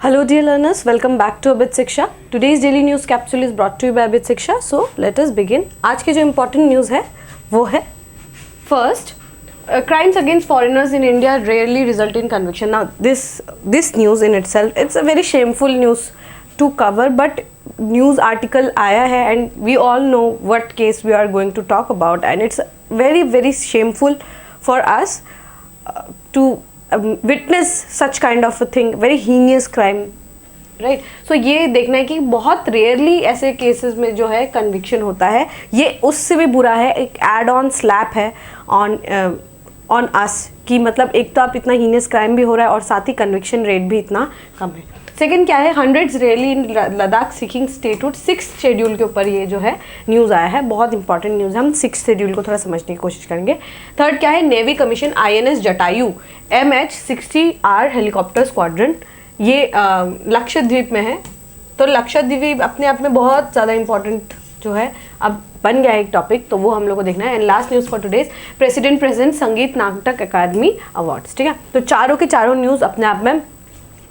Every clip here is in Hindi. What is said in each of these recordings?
Hello dear learners, welcome back to Abid Shiksha. Today's daily news capsule is brought to you by Abid Shiksha. So let us begin. आज की जो important news है वो है first, crimes against foreigners in India rarely result in conviction. Now this news in itself, it's a very shameful news to cover, but news article आया है and we all know what case we are going to talk about, and it's very shameful for us to witness such kind of a thing, very heinous crime, right. So ये देखना है कि बहुत रेयरली ऐसे केसेस में जो है कन्विक्शन होता है. ये उससे भी बुरा है, एक एड ऑन स्लैप है ऑन अस कि मतलब एक तो आप इतना हीनियस क्राइम भी हो रहा है और साथ ही कन्विक्शन रेट भी इतना कम है. सेकंड क्या है, hundreds rally in Ladakh seeking statehood. 6th schedule के ऊपर ये जो है न्यूज़ आया है, बहुत इंपॉर्टेंट न्यूज़ है. हम 6th शेड्यूल को थोड़ा समझने की कोशिश करेंगे. थर्ड क्या है, navy commission INS Jatayu MH-60R helicopter squadron. ये लक्षद्वीप में है. तो लक्षद्वीप अपने आप में बहुत ज़्यादा इंपॉर्टेंट जो है अब बन गया एक टॉपिक, तो वो हम लोग को देखना है. And last news for today's, president present संगीत नाटक अकादमी अवार्ड्स. ठीक है, तो चारों के चारों न्यूज़ अपने आप में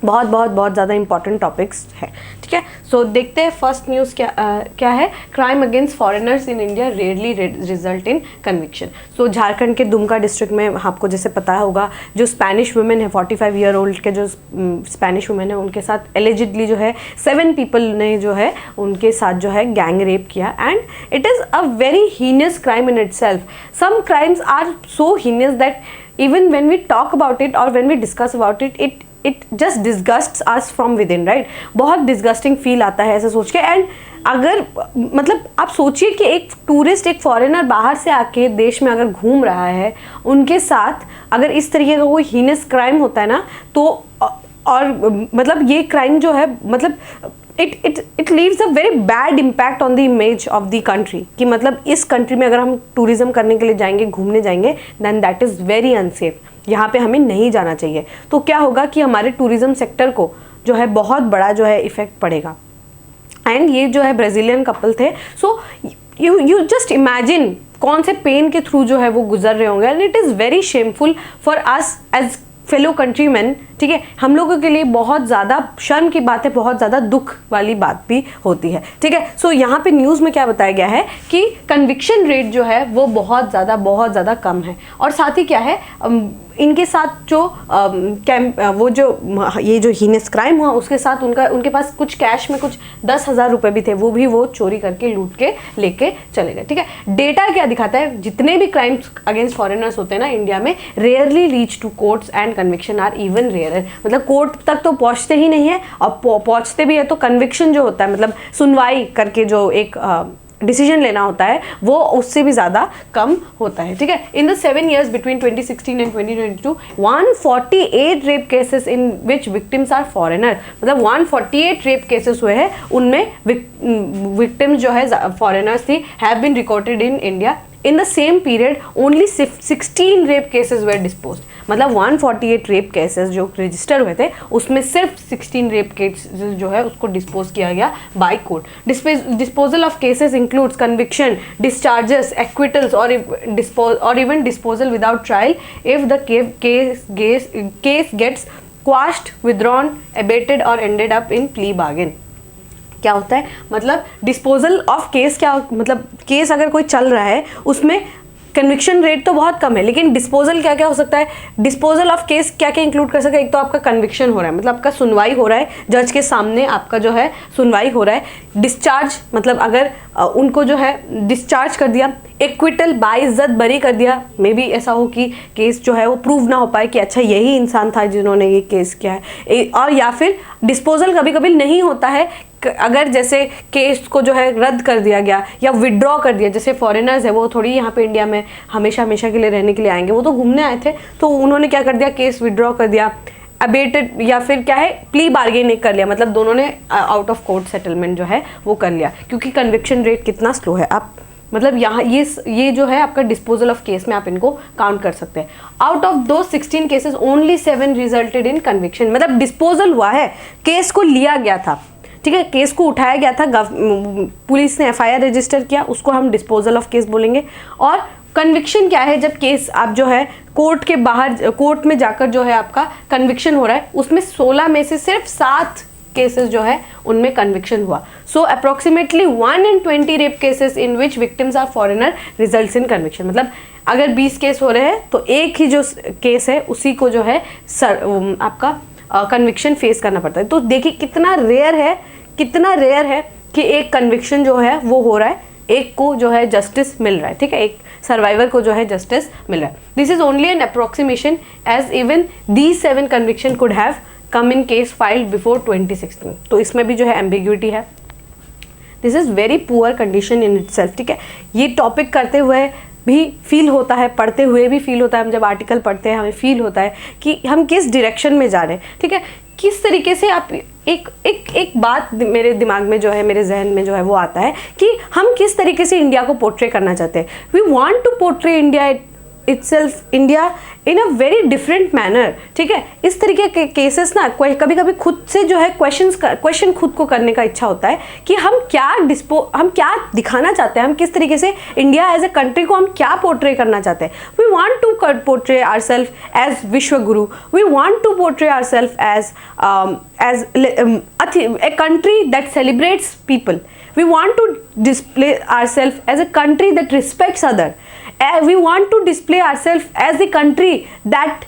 बहुत ज़्यादा इंपॉर्टेंट टॉपिक्स है. ठीक है, सो देखते हैं फर्स्ट न्यूज़ क्या है. Crime against foreigners in India rarely result in conviction. So Jharkhand के दुमका डिस्ट्रिक्ट में आपको जैसे पता होगा, जो स्पेनिश वुमेन है 45 ईयर ओल्ड के जो स्पेनिश वुमेन है, उनके साथ एलिजिडली जो है 7 पीपल ने जो है उनके साथ जो है गैंग रेप किया. And it is a very heinous crime in itself. Some crimes are so heinous that even when we talk about it और when we discuss about it it just disgusts us from within, right. बहुत डिस्गस्टिंग फील आता है ऐसा सोच के. एंड अगर मतलब आप सोचिए कि एक टूरिस्ट, एक फॉरेनर बाहर से आके देश में अगर घूम रहा है, उनके साथ अगर इस तरीके का कोई हीनस क्राइम होता है ना, तो और मतलब ये क्राइम जो है मतलब it leaves a very bad impact on the image of the country. कि मतलब इस कंट्री में अगर हम टूरिज्म करने के लिए जाएंगे, घूमने जाएंगे, then that is very unsafe. यहाँ पे हमें नहीं जाना चाहिए. तो क्या होगा कि हमारे टूरिज्म सेक्टर को जो है बहुत बड़ा जो है इफेक्ट पड़ेगा. एंड ये जो है ब्राज़ीलियन कपल थे. सो यू जस्ट इमेजिन कौन से पेन के थ्रू जो है वो गुजर रहे होंगे. And it is very shameful for us as fellow countryman. ठीक है, हम लोगों के लिए बहुत ज़्यादा शर्म की बात है, बहुत ज़्यादा दुख वाली बात भी होती है. ठीक है, सो यहाँ पे न्यूज़ में क्या बताया गया है कि कन्विक्शन रेट जो है वो बहुत ज़्यादा कम है. और साथ ही क्या है, इनके साथ जो वो जो ये जो हीनस क्राइम हुआ उसके साथ उनके पास कुछ कैश में कुछ 10,000 रुपये भी थे, वो भी वो चोरी करके लूट के लेके चले गए. ठीक है, डेटा क्या दिखाता है, जितने भी क्राइम्स अगेंस्ट फॉरेनर्स होते हैं ना इंडिया में, rarely reach to courts and conviction are even rare. मतलब कोर्ट तक तो पहुंचते ही नहीं है, और पहुंचते भी है तो कन्विक्शन जो होता है मतलब सुनवाई करके जो एक डिसीजन लेना होता है वो उससे भी ज़्यादा कम होता है. ठीक है, in the 7 years between 2016 and 2022 148 rape cases in which victims are foreigner. मतलब 148 रेप केसेस हुए हैं, उनमें विक्टिम्स जो है फॉरेनर्स थी, have been recorded in India. In the same period only 16 rape cases were disposed. मतलब 148 रेप केसेस जो रजिस्टर हुए थे उसमें सिर्फ 16 रेप केसेस जो है उसको डिस्पोज किया गया by court. Disposal of cases includes conviction, discharges, acquittals और even disposal without trial if the case gets quashed, withdrawn, abated और ended up in plea bargain. क्या होता है मतलब डिस्पोजल ऑफ केस, क्या मतलब केस अगर कोई चल रहा है उसमें कन्विक्शन रेट तो बहुत कम है, लेकिन डिस्पोजल क्या क्या हो सकता है. डिस्पोजल ऑफ केस क्या क्या इंक्लूड कर सकता है. एक तो आपका कन्विक्शन हो रहा है, मतलब आपका सुनवाई हो रहा है, जज के सामने आपका जो है सुनवाई हो रहा है. डिस्चार्ज मतलब अगर उनको जो है डिस्चार्ज कर दिया. एक्विटल, बाइज्जत बरी कर दिया. मे बी ऐसा हो कि केस जो है वो प्रूव ना हो पाए कि अच्छा यही इंसान था जिन्होंने ये केस किया है. और या फिर डिस्पोजल कभी कभी नहीं होता है, अगर जैसे केस को जो है रद्द कर दिया गया या विड्रॉ कर दिया. जैसे फॉरेनर्स है वो थोड़ी यहाँ पे इंडिया में हमेशा के लिए रहने के लिए आएंगे, वो तो घूमने आए थे, तो उन्होंने क्या कर दिया, केस विड्रॉ कर दिया. अबेटेड या फिर क्या है, प्ली बार्गेन कर लिया, मतलब दोनों ने आउट ऑफ कोर्ट सेटलमेंट जो है वो कर लिया. क्योंकि कन्विक्शन रेट कितना स्लो है, आप मतलब यहाँ ये जो है आपका डिस्पोजल ऑफ केस में आप इनको काउंट कर सकते हैं. आउट ऑफ दो 16 cases only 7 resulted in conviction. मतलब डिस्पोजल हुआ है, केस को लिया गया था. ठीक है, केस को उठाया गया था, पुलिस ने FIR रजिस्टर किया, उसको हम डिस्पोजल ऑफ केस बोलेंगे. और कन्विक्शन क्या है, जब केस आप जो है कोर्ट के बाहर, कोर्ट में जाकर जो है आपका कन्विक्शन हो रहा है, उसमें 16 में से सिर्फ 7 केसेस जो है उनमें कन्विक्शन हुआ. So approximately 1 in 20 rape cases in which victims are foreigner results in conviction. मतलब अगर 20 केस हो रहे हैं तो एक ही जो केस है उसी को जो है आपका कन्विक्शन फेस करना पड़ता है. तो देखिए कितना रेयर है कि एक कन्विक्शन जो है वो हो रहा है, एक को जो है जस्टिस मिल रहा है. ठीक है, एक सर्वाइवर को जो है जस्टिस मिल रहा है. This is only an approximation as even these 7 conviction could have come in case filed before 2016. तो इसमें भी जो है एम्बिग्यूटी है. This is very poor condition in itself. ठीक है, ये टॉपिक करते हुए भी फील होता है, पढ़ते हुए भी फील होता है. हम जब आर्टिकल पढ़ते हैं हमें फील होता है कि हम किस डायरेक्शन में जा रहे हैं. ठीक है, किस तरीके से आप एक बात मेरे दिमाग में जो है, मेरे जहन में जो है वो आता है कि हम किस तरीके से इंडिया को पोर्ट्रे करना चाहते हैं. We want to portray India itself, India in a very different manner. ठीक है, इस तरीके के केसेस ना कभी कभी खुद से जो है क्वेश्चन खुद को करने का इच्छा होता है कि हम क्या दिखाना चाहते हैं, हम किस तरीके से इंडिया एज ए कंट्री को हम क्या पोर्ट्रे करना चाहते हैं. We want to portray ourselves as Vishwa Guru. We want to portray ourselves as a country that celebrates people. We want to display ourselves as a country that respects other. We want to display ourselves as a country that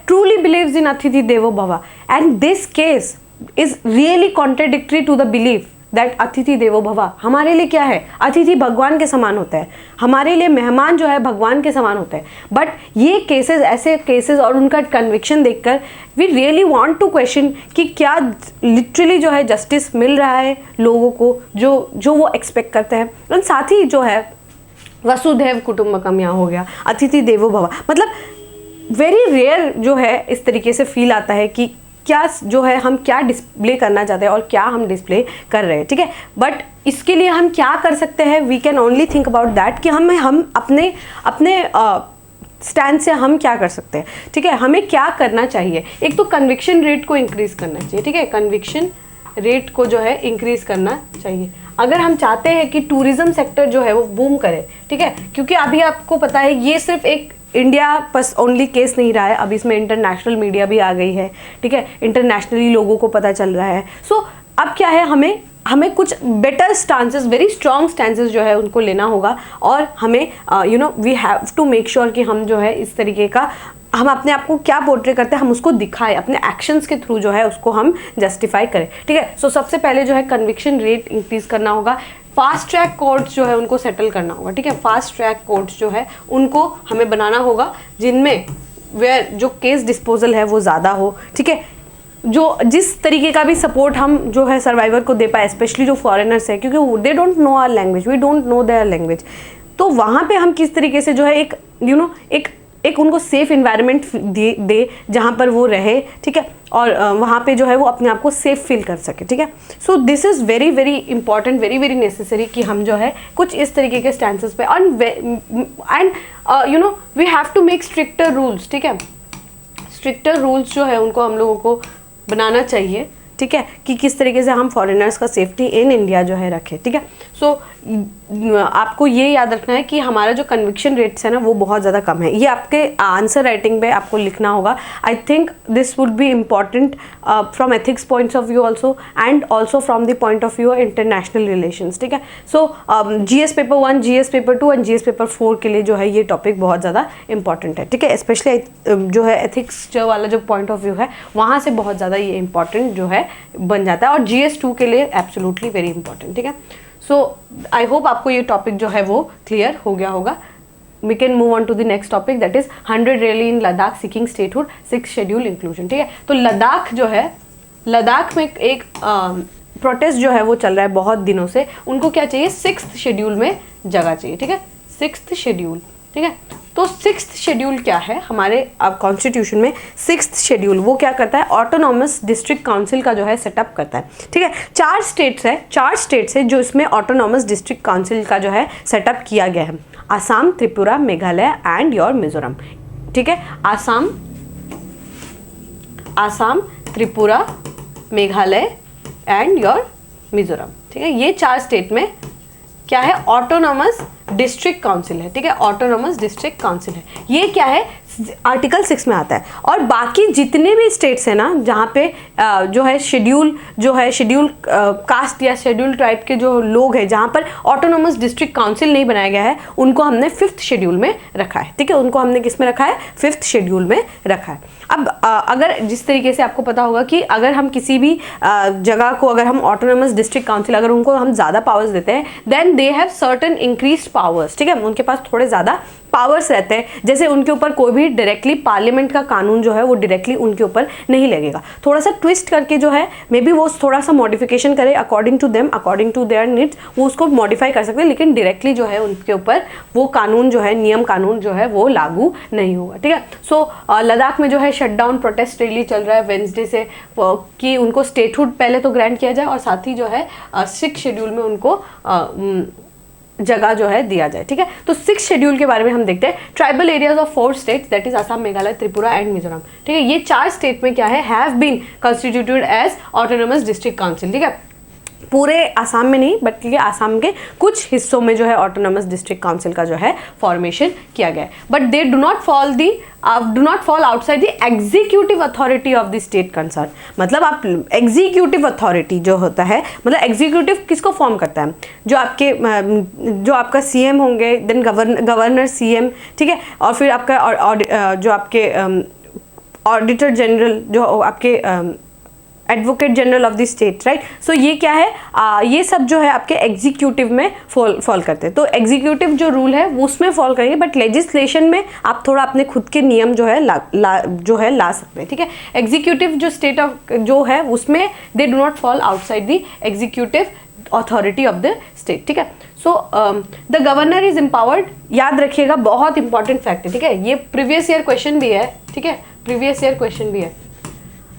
truly believes in Atithi Devo Bhava. And this case is really contradictory to the belief that Atithi Devo Bhava. हमारे लिए क्या है, अतिथि भगवान के समान होता है, हमारे लिए मेहमान जो है भगवान के समान होता है. बट ये केसेस, ऐसे केसेस और उनका कन्विक्शन देखकर we really want to question कि क्या लिटरली जो है जस्टिस मिल रहा है लोगों को जो वो एक्सपेक्ट करते हैं. और साथ ही जो है वसुधैव कुटुंबकम यहाँ हो गया, अतिथि देवो भव. मतलब वेरी रेयर जो है इस तरीके से फील आता है कि क्या जो है हम क्या डिस्प्ले करना चाहते हैं और क्या हम डिस्प्ले कर रहे हैं. ठीक है, बट इसके लिए हम क्या कर सकते हैं, we can only think about that कि हम अपने स्टैंड से हम क्या कर सकते हैं. ठीक है, हमें क्या करना चाहिए. एक तो कन्विक्शन रेट को इंक्रीज करना चाहिए. ठीक है, कन्विक्शन रेट को जो है इंक्रीज करना चाहिए अगर हम चाहते हैं कि टूरिज्म सेक्टर जो है वो बूम करे. ठीक है, क्योंकि अभी आपको पता है ये सिर्फ एक इंडिया बस ओनली केस नहीं रहा है, अभी इसमें इंटरनेशनल मीडिया भी आ गई है. ठीक है, इंटरनेशनली लोगों को पता चल रहा है. सो अब क्या है, हमें कुछ better stances, very strong stances जो है उनको लेना होगा. और हमें we have to make sure कि हम जो है इस तरीके का, हम अपने आप को क्या पोर्ट्रे करते हैं हम उसको दिखाएं, अपने एक्शंस के थ्रू जो है उसको हम जस्टिफाई करें. ठीक है, सो सबसे पहले जो है कन्विक्शन रेट इंक्रीज करना होगा. फास्ट ट्रैक कोर्ट्स जो है उनको सेटल करना होगा. ठीक है, फास्ट ट्रैक कोर्ट्स जो है उनको हमें बनाना होगा जिनमें वेयर जो केस डिस्पोजल है वो ज़्यादा हो. ठीक है, जो जिस तरीके का भी सपोर्ट हम जो है सर्वाइवर को दे पाए, स्पेशली जो फॉरेनर्स है, क्योंकि they don't know our language, we don't know their language. तो वहाँ पे हम किस तरीके से जो है एक उनको सेफ इन्वायरमेंट दे जहाँ पर वो रहे. ठीक है, और वहाँ पे जो है वो अपने आप को सेफ फील कर सके. ठीक है, so this is very very important, very very necessary कि हम जो है कुछ इस तरीके के स्टैंसेस पे and we have to make stricter rules. ठीक है, स्ट्रिक्टर रूल्स जो है उनको हम लोगों को बनाना चाहिए. ठीक है, कि किस तरीके से हम फॉरेनर्स का सेफ्टी इन इंडिया जो है रखें. ठीक है, सो आपको ये याद रखना है कि हमारा जो कन्विक्शन रेट्स है ना वो बहुत ज़्यादा कम है. ये आपके आंसर राइटिंग पे आपको लिखना होगा. I think this would be important from ethics points of view also and also from the point of view international relations. ठीक है, सो GS paper 1, GS paper 2 and GS paper 4 के लिए जो है ये टॉपिक बहुत ज़्यादा इंपॉर्टेंट है. ठीक है, स्पेशली जो है एथिक्स जो वाला जो पॉइंट ऑफ व्यू है वहाँ से बहुत ज़्यादा ये इंपॉर्टेंट जो है बन जाता है, और GS 2 के लिए एब्सोल्युटली वेरी इंपॉर्टेंट. ठीक है, सो आई होप आपको ये टॉपिक जो है वो क्लियर हो गया होगा. We can move on to the next topic that is 100 rally in Ladakh seeking statehood 6th schedule inclusion. ठीक है, तो लद्दाख जो है, लद्दाख में एक प्रोटेस्ट जो है वो चल रहा है बहुत दिनों से. उनको क्या चाहिए, 6th शेड्यूल में जगह चाहिए. ठीक है, 6th शेड्यूल. ठीक है, तो 6th शेड्यूल क्या है हमारे अब कॉन्स्टिट्यूशन में. 6th शेड्यूल वो क्या करता है, ऑटोनॉमस डिस्ट्रिक्ट काउंसिल का जो है सेटअप करता है. ठीक है, 4 स्टेट्स है जो इसमें ऑटोनॉमस डिस्ट्रिक्ट काउंसिल का जो है सेटअप किया गया है. Assam, Tripura, Meghalaya and your Mizoram. ठीक है, आसाम, त्रिपुरा, मेघालय एंड योर मिजोरम. ठीक है, ये 4 स्टेट में क्या है, ऑटोनॉमस डिस्ट्रिक्ट काउंसिल है. ठीक है, ऑटोनॉमस डिस्ट्रिक्ट काउंसिल है. ये क्या है, आर्टिकल 6 में आता है। और बाकी जितने भी स्टेट्स हैं ना जहाँ पे जो है शेड्यूल कास्ट या शेड्यूल ट्राइब के जो लोग हैं, जहाँ पर ऑटोनोमस डिस्ट्रिक्ट काउंसिल नहीं बनाया गया है, उनको हमने 5th शेड्यूल में रखा है। ठीक है, उनको हमने किस में रखा है? 5th शेड्यूल में रखा है। अब अगर जिस तरीके से आपको पता होगा कि अगर हम किसी भी जगह को अगर हम ऑटोनोमस डिस्ट्रिक्ट काउंसिल अगर उनको हम ज़्यादा पावर्स देते हैं, then they have certain increased powers. ठीक है, उनके पास थोड़े ज़्यादा पावर्स रहते हैं, जैसे उनके ऊपर कोई भी डायरेक्टली पार्लियामेंट का कानून जो है वो डायरेक्टली उनके ऊपर नहीं लगेगा। थोड़ा सा ट्विस्ट करके जो है मे बी वो थोड़ा सा मॉडिफिकेशन करे according to them, according to their needs, वो उसको मॉडिफाई कर सकते हैं, लेकिन डायरेक्टली जो है उनके ऊपर वो कानून जो है, नियम कानून जो है वो लागू नहीं होगा। ठीक है, सो लद्दाख में जो है शटडाउन प्रोटेस्ट रैली चल रहा है वेंसडे से कि उनको स्टेटहुड पहले तो ग्रांट किया जाए और साथ ही जो है 6 शेड्यूल में उनको जगह जो है दिया जाए। ठीक है, तो 6 शेड्यूल के बारे में हम देखते हैं। Tribal areas of 4 states, that is Assam, Meghalaya, Tripura and Mizoram. ठीक है, ये 4 स्टेट में क्या है, have been constituted as autonomous district council. ठीक है, पूरे आसाम में नहीं बल्कि आसाम के कुछ हिस्सों में जो है ऑटोनोमस डिस्ट्रिक्ट काउंसिल का जो है फॉर्मेशन किया गया है, but they do not fall outside the executive authority of the state concern. मतलब आप एग्जीक्यूटिव अथॉरिटी जो होता है, मतलब एग्जीक्यूटिव किसको फॉर्म करता है? जो आपका सीएम होंगे, देन गवर्नर सीएम। ठीक है, और फिर आपका जो आपके ऑडिटर जनरल, जो आपके advocate general of the state, right. So ये क्या है, ये सब जो है आपके एग्जीक्यूटिव में फॉल करते हैं। तो एग्जीक्यूटिव जो रूल है वो उसमें फॉल करेंगे, बट लेजिस्लेशन में आप थोड़ा अपने खुद के नियम जो है ला सकते हैं। ठीक है, एग्जीक्यूटिव जो स्टेट ऑफ जो है उसमें they do not fall outside the executive authority of the state. ठीक है, so the governor is empowered, याद रखिएगा, बहुत इंपॉर्टेंट फैक्ट है। ठीक है, ये प्रीवियस ईयर क्वेश्चन भी है। ठीक है, प्रीवियस ईयर क्वेश्चन भी है।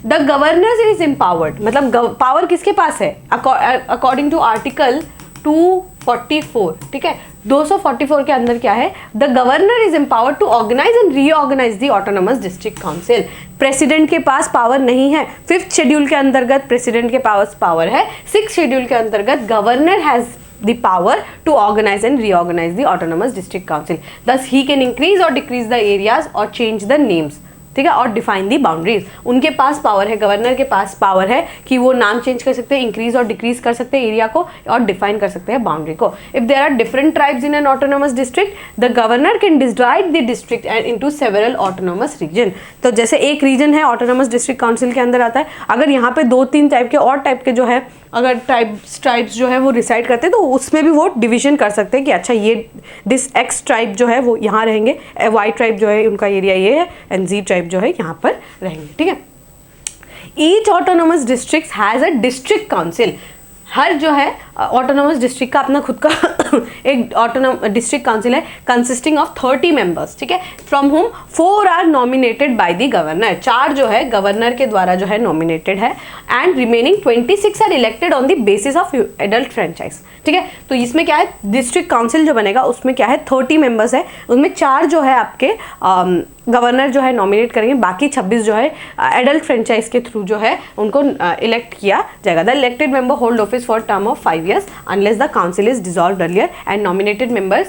द गवर्नर इज एम्पावर्ड, मतलब पावर किसके पास है? According to article 244। ठीक है, 244 के अंदर क्या है, the governor is empowered to organise and reorganise the autonomous district council. President के पास पावर नहीं है। 5th शेड्यूल के अंतर्गत प्रेसिडेंट के पास पावर है। 6th शेड्यूल के अंतर्गत governor has the power to organize and reorganize the autonomous district council. Thus he can increase or decrease the areas or change the names. ठीक है, और डिफाइन दी बाउंड्रीज। उनके पास पावर है, गवर्नर के पास पावर है कि वो नाम चेंज कर सकते हैं, इंक्रीज और डिक्रीज कर सकते हैं एरिया को, और डिफाइन कर सकते हैं बाउंड्री को। If there are different tribes in an autonomous district, the governor can divide the district and into several autonomous region. तो जैसे एक रीजन है ऑटोनोमस डिस्ट्रिक्ट काउंसिल के अंदर आता है, अगर यहाँ पे 2-3 टाइप के और टाइप के जो है अगर ट्राइब्स जो है वो रिसाइड करते हैं, तो उसमें भी वो डिवीजन कर सकते हैं कि अच्छा ये दिस एक्स ट्राइब जो है वो यहाँ रहेंगे, वाई ट्राइब जो है उनका एरिया ये है, एंड जी ट्राइब जो है यहाँ पर रहेंगे। ठीक है, each autonomous district has a district council. हर जो है ऑटोनोमस डिस्ट्रिक्ट का अपना खुद का एक ऑटोनोमस डिस्ट्रिक्ट काउंसिल है, कंसिस्टिंग ऑफ 30 मेंबर्स। ठीक है, from whom 4 are nominated by the governor. 4 जो है गवर्नर के द्वारा जो है नॉमिनेटेड है, and remaining 26 are elected on the basis of adult franchise. ठीक है, तो इसमें क्या है, डिस्ट्रिक्ट काउंसिल जो बनेगा उसमें क्या है 30 मेंबर्स है, उसमें 4 जो है आपके गवर्नर जो है नॉमिनेट करेंगे, बाकी 26 जो है एडल्ट फ्रेंचाइज के थ्रू जो है उनको इलेक्ट किया जाएगा। The elected member hold office for term of 5 years unless the council is dissolved earlier, and nominated members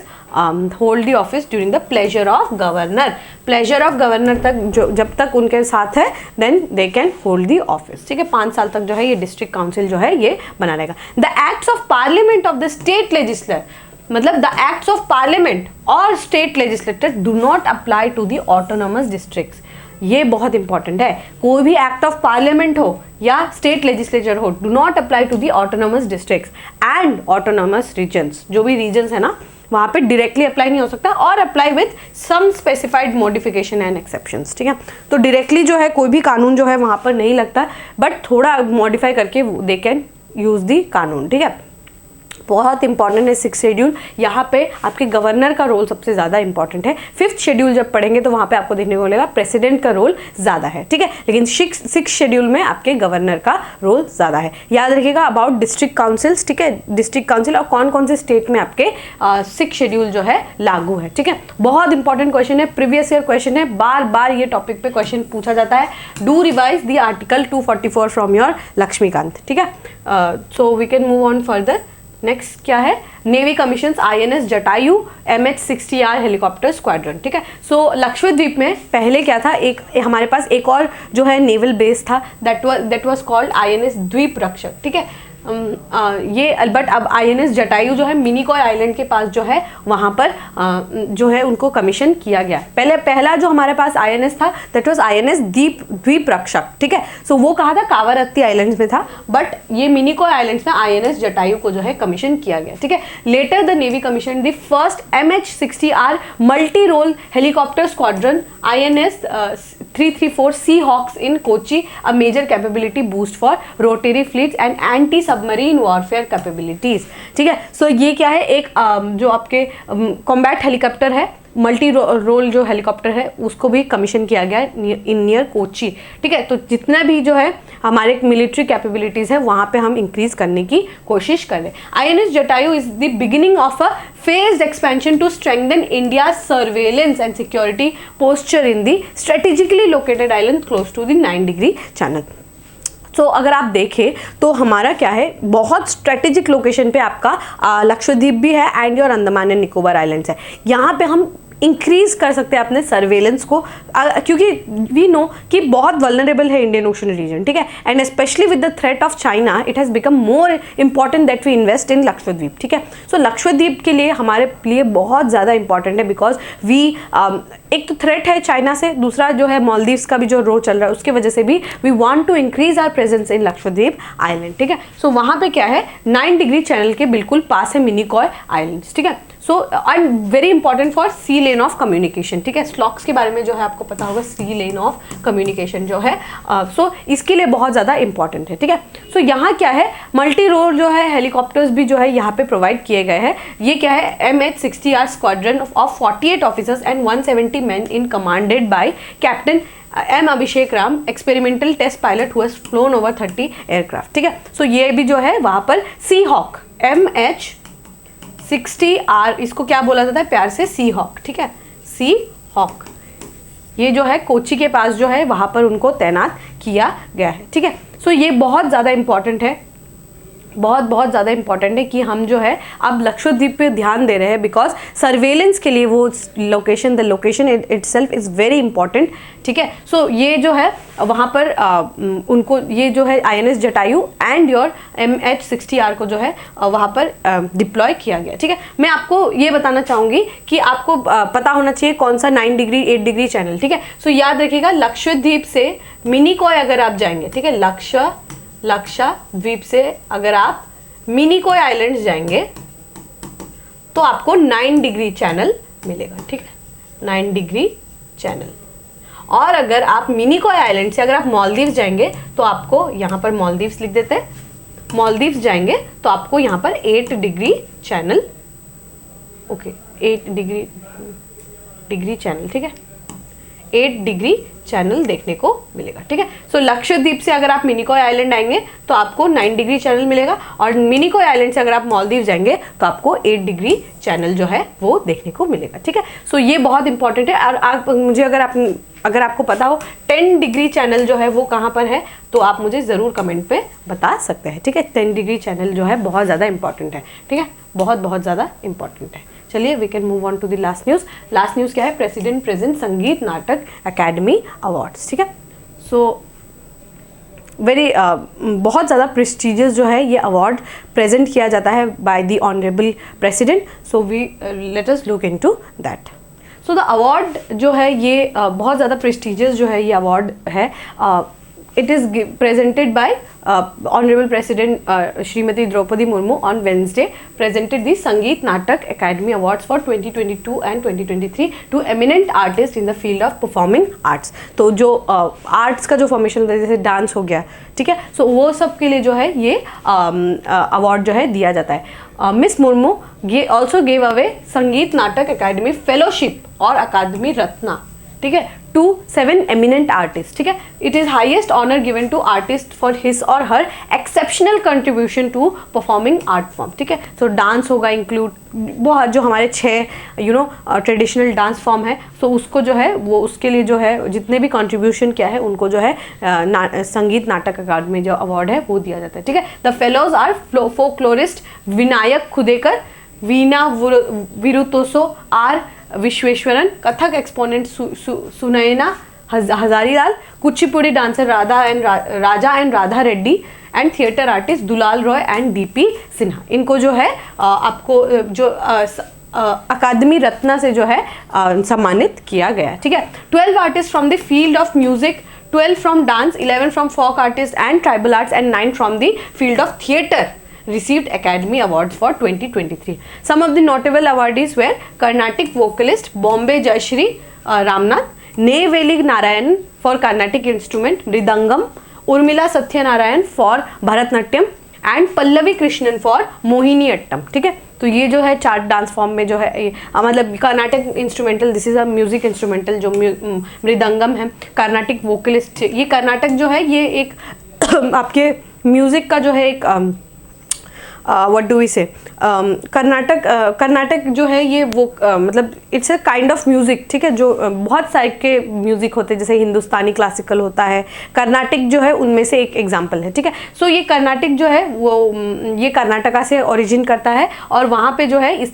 hold the office during the pleasure of governor. pleasure of governor तक जो जब तक उनके साथ है then they can hold the office. ठीक है, 5 साल तक जो है ये डिस्ट्रिक्ट काउंसिल जो है ये बना रहेगा। The acts of parliament of the state legislature, मतलब द एक्ट्स ऑफ पार्लियामेंट और state legislature do not apply to the autonomous districts. ये बहुत इंपॉर्टेंट है, कोई भी एक्ट ऑफ पार्लियामेंट हो या स्टेट लेजिस्लेचर हो, do not apply to the autonomous districts and autonomous regions. जो भी रीजन्स है ना वहाँ पे डायरेक्टली अप्लाई नहीं हो सकता, और apply with some specified modification and exceptions. ठीक है, तो डायरेक्टली जो है कोई भी कानून जो है वहाँ पर नहीं लगता, बट थोड़ा मॉडिफाई करके दे कैन यूज दी कानून। ठीक है, बहुत इंपॉर्टेंट है 6th शेड्यूल। यहाँ पे आपके गवर्नर का रोल सबसे ज़्यादा इंपॉर्टेंट है। 5th शेड्यूल जब पढ़ेंगे तो वहाँ पे आपको देखने को मिलेगा प्रेसिडेंट का रोल ज़्यादा है। ठीक है, लेकिन 6th शेड्यूल में आपके गवर्नर का रोल ज़्यादा है। याद रखिएगा अबाउट डिस्ट्रिक्ट काउंसिल्स। ठीक है, डिस्ट्रिक्ट काउंसिल और कौन कौन से स्टेट में आपके 6th शेड्यूल जो है लागू है। ठीक है, बहुत इंपॉर्टेंट क्वेश्चन है, प्रीवियस ईयर क्वेश्चन है, बार बार ये टॉपिक पे क्वेश्चन पूछा जाता है। Do revise the article 244 from your Laxmikanth. ठीक है, so we can move on further. Next क्या है, navy commissions INS Jatayu MH-60R helicopter squadron, ठीक है। सो लक्षद्वीप में पहले क्या था, एक हमारे पास एक और जो है नेवल बेस था, दैट वाज कॉल्ड INS द्वीप रक्षक, ठीक है। ये बट अब INS जटायु जो है मिनिकॉय आइलैंड के पास जो है वहाँ पर जो है उनको कमीशन किया गया। पहला जो हमारे पास INS था दैट वाज INS द्वीप रक्षक, ठीक है। सो वो कहा था कावारत्ती आइलैंड्स में था, बट ये मिनिकॉय आइलैंड्स में INS जटायु को जो है कमीशन किया गया, ठीक है। Later the navy commission the first MH-60R multi role helicopter squadron INS 334 Seahawks in Kochi, a major capability boost for rotary fleets and anti submarine warfare capabilities, ठीक है। सो ये क्या है, एक जो आपके कॉम्बैट हेलीकॉप्टर है, मल्टी रोल जो हेलीकॉप्टर है उसको भी कमीशन किया गया है इन नियर कोची, ठीक है। तो जितना भी जो है हमारे मिलिट्री कैपेबिलिटीज है वहाँ पे हम इंक्रीज करने की कोशिश कर रहे हैं। INS Jatayu is the beginning of a phased expansion to strengthen India's surveillance and security posture in the strategically located island close to the 9-degree channel. तो अगर आप देखें तो हमारा क्या है, बहुत स्ट्रेटेजिक लोकेशन पे आपका लक्षद्वीप भी है and your Andaman and Nicobar islands है। यहाँ पे हम इंक्रीज कर सकते हैं अपने सर्वेलेंस को, क्योंकि वी नो कि बहुत वल्नरेबल है इंडियन ओशन रीजन, ठीक है। And specially with the threat of China it has become more important that we invest in Lakshadweep, ठीक है। सो लक्षद्वीप के लिए हमारे लिए बहुत ज़्यादा इंपॉर्टेंट है, बिकॉज वी एक तो थ्रेट है चाइना से, दूसरा जो है मालदीव्स का भी जो रो चल रहा है उसके वजह से भी we want to increase our presence in Lakshadweep island, ठीक है। सो वहाँ पे क्या है, 9-degree चैनल के बिल्कुल पास है मिनिकॉय आइलैंड्स, ठीक है। So and very important for sea lane of communication, ठीक है। स्लॉक्स के बारे में जो है आपको पता होगा, सी लेन ऑफ कम्युनिकेशन जो है सो इसके लिए बहुत ज़्यादा इंपॉर्टेंट है, ठीक है। सो यहाँ क्या है, मल्टी रोल जो है हेलीकॉप्टर्स भी जो है यहाँ पे प्रोवाइड किए गए हैं। ये क्या है, MH-60R squadron of 48 officers and 170 men in commanded by Captain M. Abhishek Ram, experimental test pilot who has flown over 30 aircraft, ठीक है। सो ये भी जो है वहाँ पर Seahawk MH-60R, इसको क्या बोला जाता है प्यार से, Seahawk, ठीक है, Seahawk, ये जो है कोची के पास जो है वहाँ पर उनको तैनात किया गया है, ठीक है। सो ये बहुत ज़्यादा इंपॉर्टेंट है, बहुत ज़्यादा इंपॉर्टेंट है कि हम जो है अब लक्षद्वीप पे ध्यान दे रहे हैं, बिकॉज सर्वेलेंस के लिए वो location, the location itself is very important, ठीक है। सो ये जो है वहाँ पर उनको ये जो है INS Jatayu and your MH-60R को जो है वहाँ पर डिप्लॉय किया गया, ठीक है। मैं आपको ये बताना चाहूँगी कि आपको पता होना चाहिए कौन सा 9-degree 8-degree चैनल, ठीक है। सो याद रखिएगा, लक्षद्वीप से मिनिकॉय अगर आप जाएंगे, ठीक है, लक्षद्वीप से अगर आप मिनिकॉय आइलैंड्स जाएंगे तो आपको 9-degree चैनल मिलेगा, ठीक है, 9-degree चैनल। और अगर आप मिनिकॉय आइलैंड से अगर आप मालदीव्स जाएंगे तो आपको यहाँ पर मालदीव्स लिख देते हैं, मालदीव्स जाएंगे तो आपको यहाँ पर 8-degree channel, okay, 8-degree channel, ठीक है, 8-degree चैनल देखने को मिलेगा, ठीक है। सो लक्षद्वीप से अगर आप मिनिकॉय आइलैंड आएंगे तो आपको 9-degree चैनल मिलेगा, और मिनिकॉय आइलैंड से अगर आप मालदीव जाएंगे तो आपको 8-degree चैनल जो है वो देखने को मिलेगा, ठीक है। सो ये बहुत इंपॉर्टेंट है। और आप मुझे अगर आपको पता हो 10-degree चैनल जो है वो कहाँ पर है तो आप मुझे ज़रूर कमेंट पे बता सकते हैं, ठीक है। 10-degree चैनल जो है बहुत ज़्यादा इंपॉर्टेंट है, ठीक है, बहुत ज़्यादा इंपॉर्टेंट है। चलिए we can move on to the last news. Last news क्या है, प्रेसिडेंट प्रेजेंट संगीत नाटक अकेडमी अवार्ड्स, ठीक है। सो वेरी बहुत ज़्यादा प्रेस्टिजियस जो है ये अवार्ड प्रेजेंट किया जाता है by the honourable president. So we let us look into that. So the award जो है ये बहुत ज़्यादा प्रेस्टिजियस जो है ये अवार्ड है। It is presented by Honorable President Srimati Draupadi Murmu on Wednesday, presented the Sangeet Natak Academy Awards for 2022 and 2023 to eminent artists in the field of performing arts. तो जो आर्ट्स का जो फॉर्मेशन जैसे डांस हो गया, ठीक है, सो वो सब के लिए जो है ये अवार्ड जो है दिया जाता है। Miss Murmu also gave away संगीत नाटक अकादमी फेलोशिप और अकादमी रत्ना, ठीक है, to 7 eminent artists, ठीक है. It is highest honor given to artist for his or her exceptional contribution to performing art form, ठीक है. So डांस होगा इंक्लूड, वो जो हमारे 6 ट्रेडिशनल डांस फॉर्म है, सो उसको जो है वो उसके लिए जो है जितने भी कंट्रीब्यूशन किया है उनको जो है संगीत नाटक अकादमी जो अवार्ड है वो दिया जाता है, ठीक है. The fellows are folklorist Vinayak Khudekar, veena virtuoso R Vishweshwaran, Kathak exponent Sunayana Hazarilal, Kuchipudi dancer Raja and Radha Reddy and theatre artist Dulal Roy and DP Sinha. इनको जो है आपको जो अकादमी रत्न से जो है सम्मानित किया गया, ठीक है. 12 artist from the field of music, 12 from dance, 11 from folk artist and tribal arts and 9 from the field of theatre received Academy Awards for 2023. Some of the notable awardees were Carnatic vocalist Bombay Jayashree Ramnath, Neyveli Narayan for Carnatic instrument Mridangam, Urmila Satyanarayan for Bharatnatyam and Pallavi Krishnan for Mohiniyattam, ठीक है. तो ये जो है 4 डांस फॉर्म में जो है मतलब Karnataka instrumental, this is a music instrumental, जो मृदंगम है. कर्नाटिक वोकलिस्ट, ये कर्नाटक जो है ये एक आपके म्यूजिक का जो है एक व्हाट डू वी से कर्नाटक जो है ये वो मतलब it's a kind of music, ठीक है. जो बहुत सारे के म्यूज़िक होते हैं, जैसे हिंदुस्तानी क्लासिकल होता है, कर्नाटिक जो है उनमें से एक एग्जांपल है, ठीक है. सो ये कर्नाटिक जो है वो ये कर्नाटका से ओरिजिन करता है और वहाँ पे जो है इस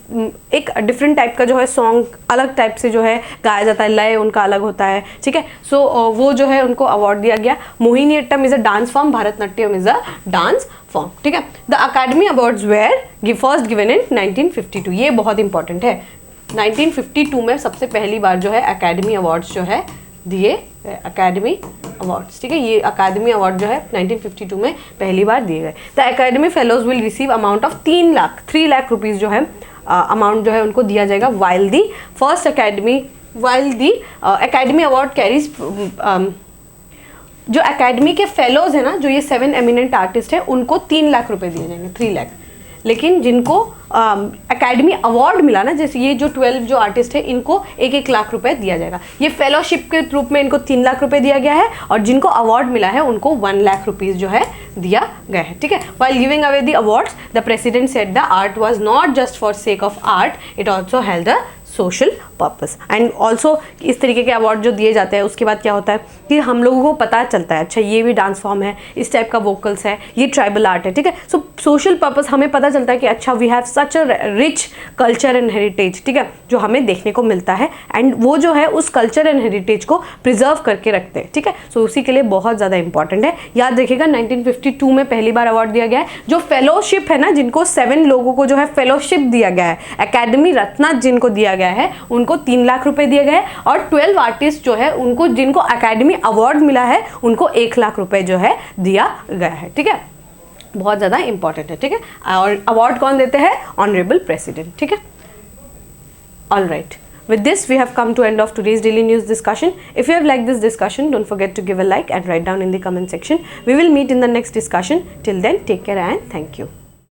एक डिफरेंट टाइप का जो है सॉन्ग अलग टाइप से जो है गाया जाता है, लय उनका अलग होता है, ठीक है. सो वो जो है उनको अवार्ड दिया गया. Mohiniyattam is a dance form, Bharatanatyam is a dance form, ठीक है. The academy awards were first given in 1952. ये बहुत इंपॉर्टेंट है. 1952 में सबसे पहली बार जो है अकादमी अवार्ड्स जो है दिए, अकादमी अवार्ड्स, ठीक है. ये अकादमी अवार्ड जो है 1952 में पहली बार दिए गए. The academy fellows will receive amount of 3 lakh rupees जो है अमाउंट जो है उनको दिया जाएगा. While the academy award carries, जो एकेडमी के फेलोज है ना, जो ये 7 एमिनेंट आर्टिस्ट है, उनको 3 लाख रुपए दिए जाएंगे, 3 लाख. लेकिन जिनको एकेडमी अवार्ड मिला ना, जैसे ये जो 12 जो आर्टिस्ट है इनको 1-1 लाख रुपए दिया जाएगा. ये फेलोशिप के रूप में इनको 3 लाख रुपए दिया गया है और जिनको अवार्ड मिला है उनको 1 लाख रुपीज़ जो है दिया गया है, ठीक है. While giving away the awards the president said the art was not just for sake of art, it also held the social purpose. And also इस तरीके के अवार्ड जो दिए जाते हैं उसके बाद क्या होता है कि हम लोगों को पता चलता है, अच्छा ये भी डांस फॉर्म है, इस टाइप का वोकल्स है, ये ट्राइबल आर्ट है, ठीक है. सो सोशल पर्पस हमें पता चलता है कि अच्छा we have such a rich culture and heritage, ठीक है, जो हमें देखने को मिलता है. एंड वो जो है उस कल्चर एंड हेरिटेज को प्रिजर्व करके रखते हैं, ठीक है. सो उसी के लिए बहुत ज़्यादा इंपॉर्टेंट है. याद रखिएगा 1952 में पहली बार अवार्ड दिया गया है. जो फेलोशिप है ना, जिनको 7 लोगों को जो है फेलोशिप दिया गया है, अकेडमी रत्न जिनको दिया गया है उनको 3 लाख रुपए दिए गए और 12 आर्टिस्ट जो है उनको जिनको अकेडमी अवार्ड मिला है उनको 1 लाख रुपए जो है दिया गया है, ठीक है. बहुत ज़्यादा इंपॉर्टेंट है, ठीक है. और अवार्ड कौन देते हैं? ऑनरेबल प्रेसिडेंट, ठीक है. All right, with this we have come to end of today's daily news discussion. If you have liked this discussion, don't forget to give a like and write down in the comment section. We will meet in the next discussion. Till then, take care and thank you.